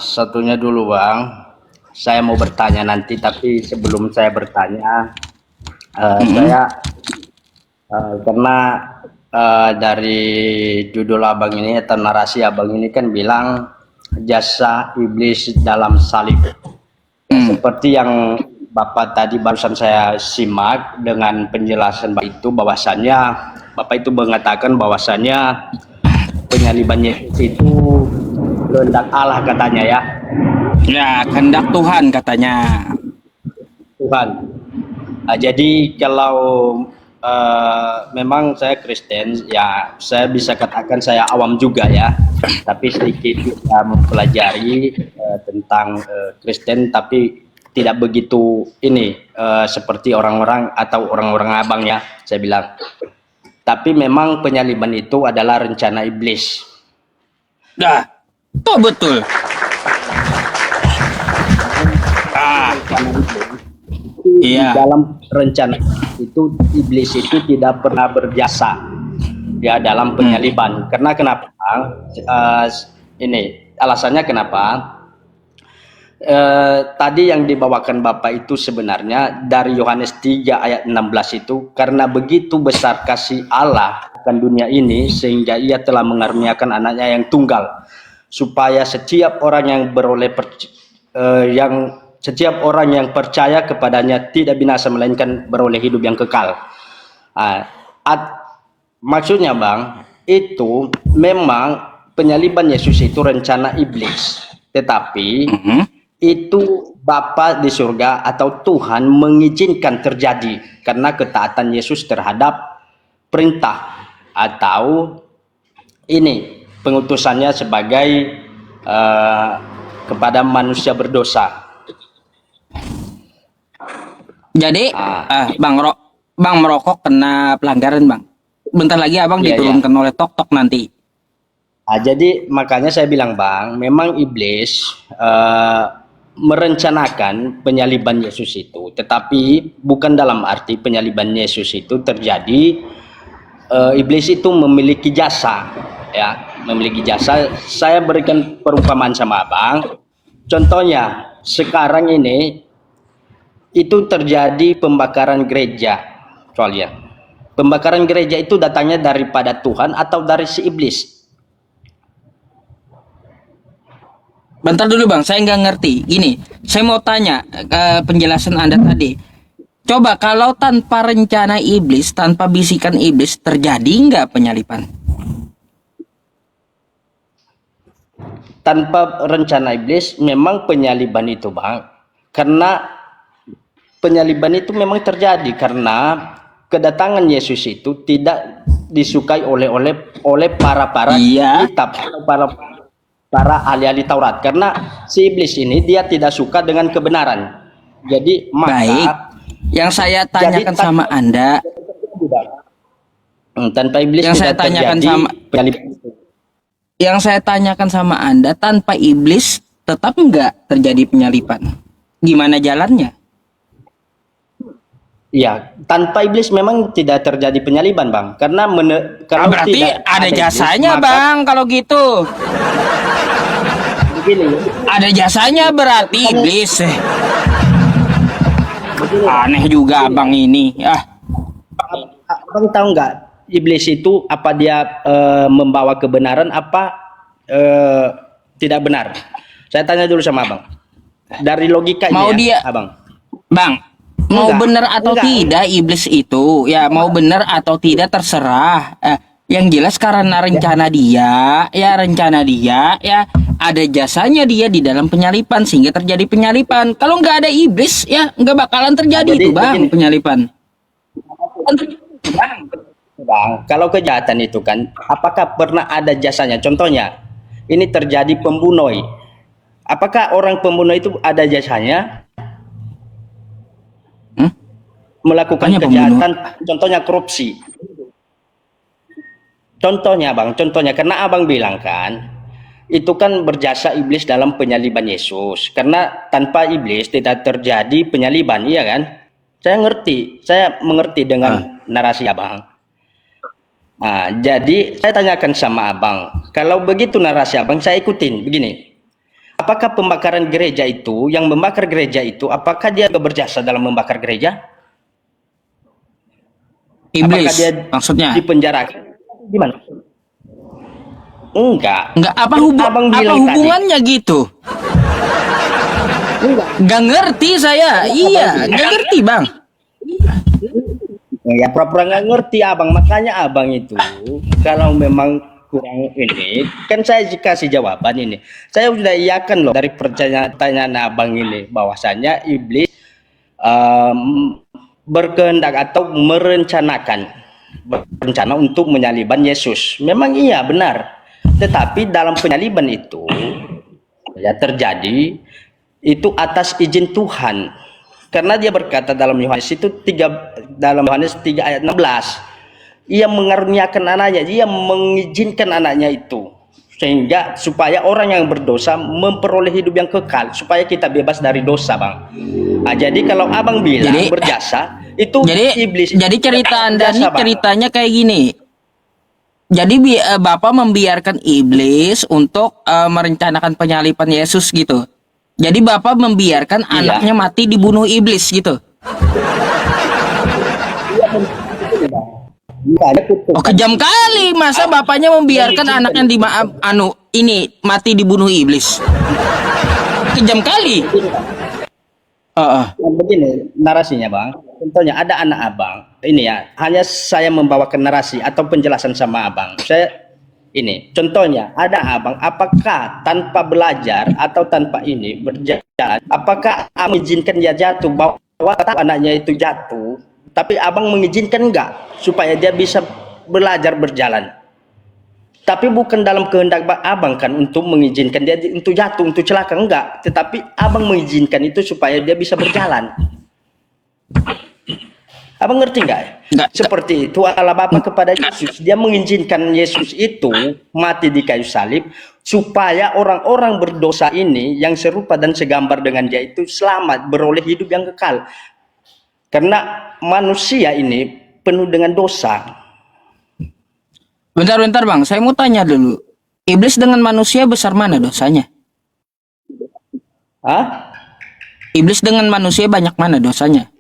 Satunya dulu Bang, saya mau bertanya nanti, tapi sebelum saya bertanya, saya karena dari judul abang ini atau narasi abang ini kan bilang jasa iblis dalam salib. Seperti yang Bapak tadi barusan saya simak dengan penjelasan Bapak itu, bahwasannya Bapak itu mengatakan bahwasannya penyaliban Yesus itu kehendak Allah katanya ya, Ya, kehendak Tuhan katanya. Tuhan. Nah, jadi kalau memang saya Kristen, ya saya bisa katakan saya awam juga ya, tapi sedikit bisa mempelajari tentang Kristen, tapi tidak begitu ini seperti orang-orang atau orang-orang abang ya, saya bilang. Tapi memang penyaliban itu adalah rencana iblis. Dah, itu betul. Iya. Dalam rencana itu iblis itu tidak pernah berjasa ya dalam penyaliban. Karena kenapa? Ini alasannya kenapa? Tadi yang dibawakan Bapak itu sebenarnya dari Yohanes 3 ayat 16 itu, karena begitu besar kasih Allah akan dunia ini sehingga ia telah mengaruniakan anaknya yang tunggal, supaya setiap orang yang setiap orang yang percaya kepadanya tidak binasa melainkan beroleh hidup yang kekal. Maksudnya Bang, itu memang penyaliban Yesus itu rencana iblis, tetapi itu Bapa di surga atau Tuhan mengizinkan terjadi karena ketaatan Yesus terhadap perintah atau ini pengutusannya sebagai kepada manusia berdosa. Jadi, Bang merokok kena pelanggaran, Bang. Bentar lagi Abang diturunkan oleh Tok nanti. Jadi makanya saya bilang Bang, memang iblis merencanakan penyaliban Yesus itu, tetapi bukan dalam arti penyaliban Yesus itu terjadi iblis itu memiliki jasa ya, memiliki jasa. Saya berikan perumpamaan sama Abang. Contohnya sekarang ini itu terjadi pembakaran gereja, soalnya pembakaran gereja itu datangnya daripada Tuhan atau dari si iblis? Bentar dulu Bang, saya nggak ngerti. Gini, saya mau tanya penjelasan Anda tadi. Coba kalau tanpa rencana iblis, tanpa bisikan iblis, terjadi nggak penyaliban? Tanpa rencana iblis memang penyaliban itu Bang, karena penyaliban itu memang terjadi karena kedatangan Yesus itu tidak disukai oleh para kitab, para ahli-ahli Taurat, karena si iblis ini dia tidak suka dengan kebenaran. Jadi maka baik, yang saya tanyakan sama Anda, tanpa iblis yang saya tanyakan sama yang saya tanyakan sama Anda, tanpa iblis tetap nggak terjadi penyaliban? Gimana jalannya? Ya, tanpa iblis memang tidak terjadi penyaliban, Bang. Karena kalau berarti tidak ada jasanya, iblis, Bang, kalau gitu. Begini, ada jasanya berarti iblis. Begini, aneh juga begini. Abang ini. Abang tahu nggak iblis itu apa dia membawa kebenaran apa tidak benar? Saya tanya dulu sama Abang. Dari logikanya mau dia, Abang. Bang, mau benar atau tidak iblis itu, ya mau benar atau tidak terserah. Yang jelas karena rencana dia, ya ada jasanya dia di dalam penyalipan sehingga terjadi penyalipan. Kalau nggak ada iblis, ya nggak bakalan terjadi itu Bang, penyalipan. Bang, kalau kejahatan itu kan, apakah pernah ada jasanya? Contohnya, ini terjadi pembunuh. Apakah orang pembunuh itu ada jasanya? Melakukan kejahatan, contohnya korupsi. Contohnya Bang, karena Abang bilang kan, itu kan berjasa iblis dalam penyaliban Yesus. Karena tanpa iblis tidak terjadi penyaliban, iya kan? Saya mengerti dengan narasi Abang. Jadi saya tanyakan sama abang, kalau begitu narasi abang saya ikutin begini. Apakah pembakaran gereja itu, yang membakar gereja itu, apakah dia berjasa dalam membakar gereja? Apakah Iblis dia maksudnya. dipenjarakan? Gimana? Enggak. Enggak, apa Abang apa bilang hubungannya gitu? Gak ngerti saya. Iya, gak ngerti, Bang. Ya pura-pura nggak ngerti abang, makanya abang itu kalau memang kurang ini, kan saya kasih jawaban ini. Saya sudah iyakan loh dari pertanyaan abang ini bahwasanya iblis berkehendak atau berencana untuk menyalibkan Yesus. Memang iya benar. Tetapi dalam penyaliban itu ya terjadi itu atas izin Tuhan. Karena dia berkata dalam Yohanes 3 ayat 16, ia mengaruniakan anaknya, dia mengizinkan anaknya itu sehingga supaya orang yang berdosa memperoleh hidup yang kekal, supaya kita bebas dari dosa, Bang. Jadi kalau abang bilang berjasa itu iblis. Jadi cerita Anda ini ceritanya kayak gini. Jadi Bapak membiarkan iblis untuk merencanakan penyaliban Yesus gitu. Jadi Bapak membiarkan anaknya mati dibunuh iblis gitu. Oh, kejam kali, masa bapaknya membiarkan anaknya mati dibunuh iblis. Kejam kali. Begini narasinya, Bang. Contohnya ada anak abang. Ini ya, hanya saya membawakan narasi atau penjelasan sama abang. Ini contohnya ada abang, apakah tanpa belajar atau tanpa ini berjalan, apakah abang mengizinkan dia jatuh, bahwa anaknya itu jatuh, tapi abang mengizinkan enggak supaya dia bisa belajar berjalan? Tapi bukan dalam kehendak abang kan untuk mengizinkan dia untuk jatuh, untuk celaka, enggak, tetapi abang mengizinkan itu supaya dia bisa berjalan. Abang ngerti nggak? Seperti itu Allah Bapa kepada Yesus, dia mengizinkan Yesus itu mati di kayu salib supaya orang-orang berdosa ini yang serupa dan segambar dengan dia itu selamat, beroleh hidup yang kekal. Karena manusia ini penuh dengan dosa. Bentar Bang, saya mau tanya dulu. Iblis dengan manusia besar mana dosanya? Iblis dengan manusia banyak mana dosanya?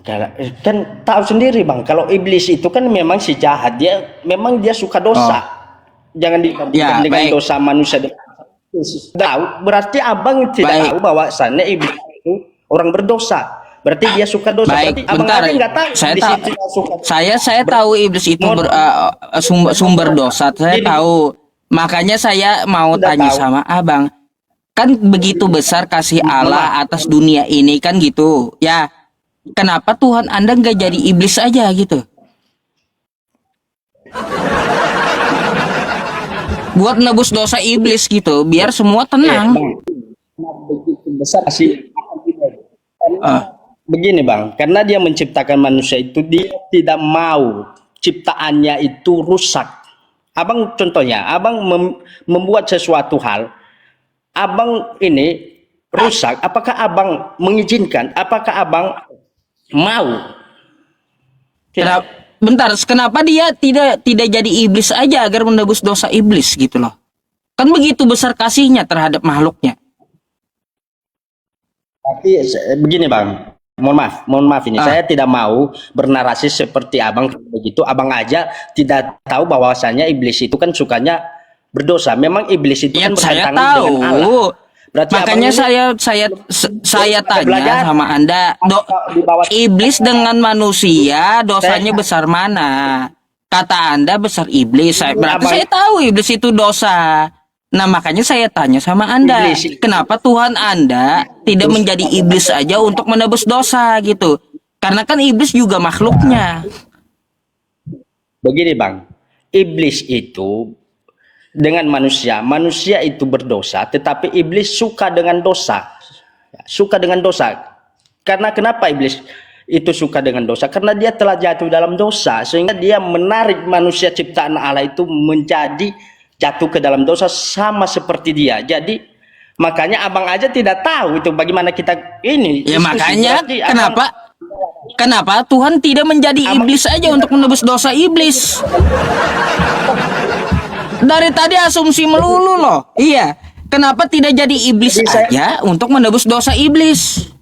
Kan tahu sendiri, Bang, kalau iblis itu kan memang si jahat, dia suka dosa. Jangan dibandingkan dengan dosa manusia. Tahu berarti abang tidak tahu bahwasannya iblis itu orang berdosa, berarti dia suka dosa. Berarti abang nggak tahu. Saya tahu iblis itu sumber dosa, saya tahu. Makanya saya mau tanya sama abang, kan begitu besar kasih Allah atas dunia ini kan gitu ya. Kenapa Tuhan Anda nggak jadi iblis aja gitu? Buat nebus dosa iblis gitu, biar semua tenang. Begini, Bang, karena dia menciptakan manusia itu, dia tidak mau ciptaannya itu rusak. Abang contohnya, abang membuat sesuatu hal, abang ini rusak, apakah abang mengizinkan? Apakah abang mau? Kenapa dia tidak jadi iblis aja agar menebus dosa iblis gitu loh? Kan begitu besar kasihnya terhadap makhluknya. Tapi begini, Bang, mohon maaf ini, saya tidak mau bernarasi seperti abang begitu. Abang aja tidak tahu bahwasanya iblis itu kan sukanya berdosa. Memang iblis itu kan bertentangan dengan Allah. Berarti makanya saya tanya sama Anda, iblis dengan manusia dosanya besar mana? Kata Anda besar iblis, berarti saya tahu iblis itu dosa. Nah makanya saya tanya sama Anda, kenapa Tuhan Anda tidak menjadi iblis aja untuk menebus dosa gitu? Karena kan iblis juga makhluknya. Begini, Bang, iblis itu dengan manusia itu berdosa, tetapi iblis suka dengan dosa. Karena kenapa iblis itu suka dengan dosa? Karena dia telah jatuh dalam dosa, sehingga dia menarik manusia ciptaan Allah itu menjadi jatuh ke dalam dosa sama seperti dia. Jadi makanya abang aja tidak tahu itu bagaimana kita ini. Ya makanya kenapa Kenapa Tuhan tidak menjadi iblis aja untuk menebus dosa iblis? Dari tadi asumsi melulu loh. Iya. Kenapa tidak jadi iblis aja untuk menebus dosa iblis?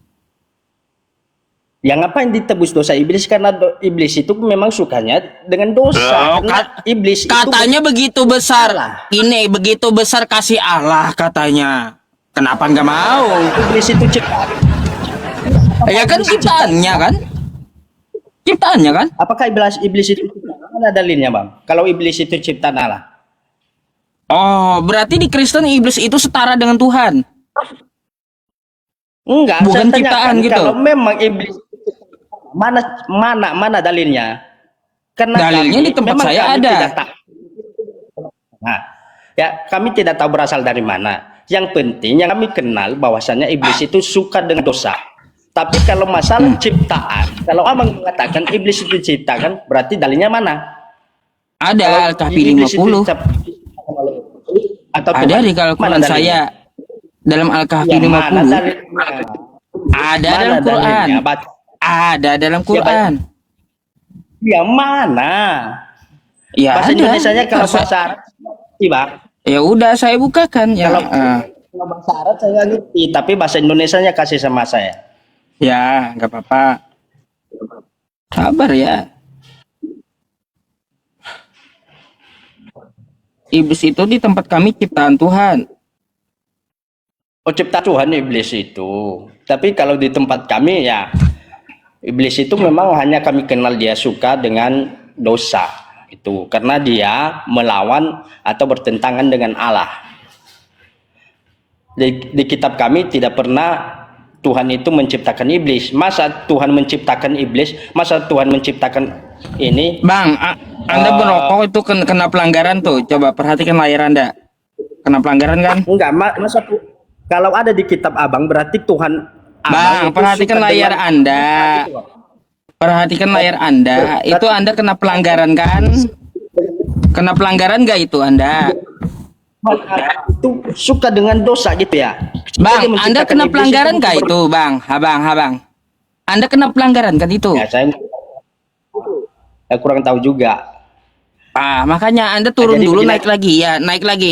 Ya ngapain ditebus dosa iblis? Karena iblis itu memang sukanya dengan dosa. Karena iblis katanya itu begitu besar. Allah. Ini begitu besar kasih Allah katanya. Kenapa nggak mau? Iblis itu ciptaan. Ya kan ciptaannya kan? Ciptaannya kan? Apakah iblis itu ciptaan? Mana dalilnya, Bang? Kalau iblis itu ciptaan Allah. Oh, berarti di Kristen iblis itu setara dengan Tuhan. Enggak, Bukan saya ciptaan tanyakan, gitu. kalau memang iblis mana dalilnya? Karena Dalilnya kami- di tempat memang saya kami ada. tidak tahu. Nah, ya kami tidak tahu berasal dari mana. Yang penting yang kami kenal bahwasannya iblis itu suka dengan dosa. Tapi kalau masalah ciptaan, kalau abang mengatakan iblis itu diciptakan, berarti dalilnya mana? Ada Al-Kahfi iblis itu 50. diciptakan oleh atau Ada Tuhan? di Al-Quran Mana dalilnya? saya. Dalam Al-Kahfi Ya, mana 50. dalilnya? Ada Mana dalam Quran. dalilnya? Baca. Ada dalam Quran. Yang mana? Ya Bahasa ada. Indonesianya kalau bahasa Arab, iya, Bang. Ya udah saya bukakan ya. Kalau bahasa Arab saya nggak ngerti, tapi bahasa Indonesianya kasih sama saya. Ya, nggak apa-apa. Sabar ya. Iblis itu di tempat kami ciptaan Tuhan. Oh, cipta Tuhan iblis itu. Tapi kalau di tempat kami ya, iblis itu memang hanya kami kenal dia suka dengan dosa. Itu karena dia melawan atau bertentangan dengan Allah. Di kitab kami tidak pernah Tuhan itu menciptakan iblis. Masa Tuhan menciptakan iblis? Masa Tuhan menciptakan ini? Bang, Anda merokok itu kena pelanggaran tuh. Coba perhatikan layar Anda. Kena pelanggaran kan? Enggak, masa kalau ada di kitab Abang berarti Tuhan Bang, itu perhatikan suka layar dengan- Anda. Perhatikan layar Anda. Itu Anda kena pelanggaran kan? Kena pelanggaran nggak itu Anda? Itu suka dengan dosa gitu ya. Bang, Dia Anda menciptakan kena iblis pelanggaran itu nggak itu, Bang? Abang. Anda kena pelanggaran kan itu? Ya, saya kurang tahu juga. Makanya Anda turun Jadi dulu, begini- naik lagi ya, naik lagi.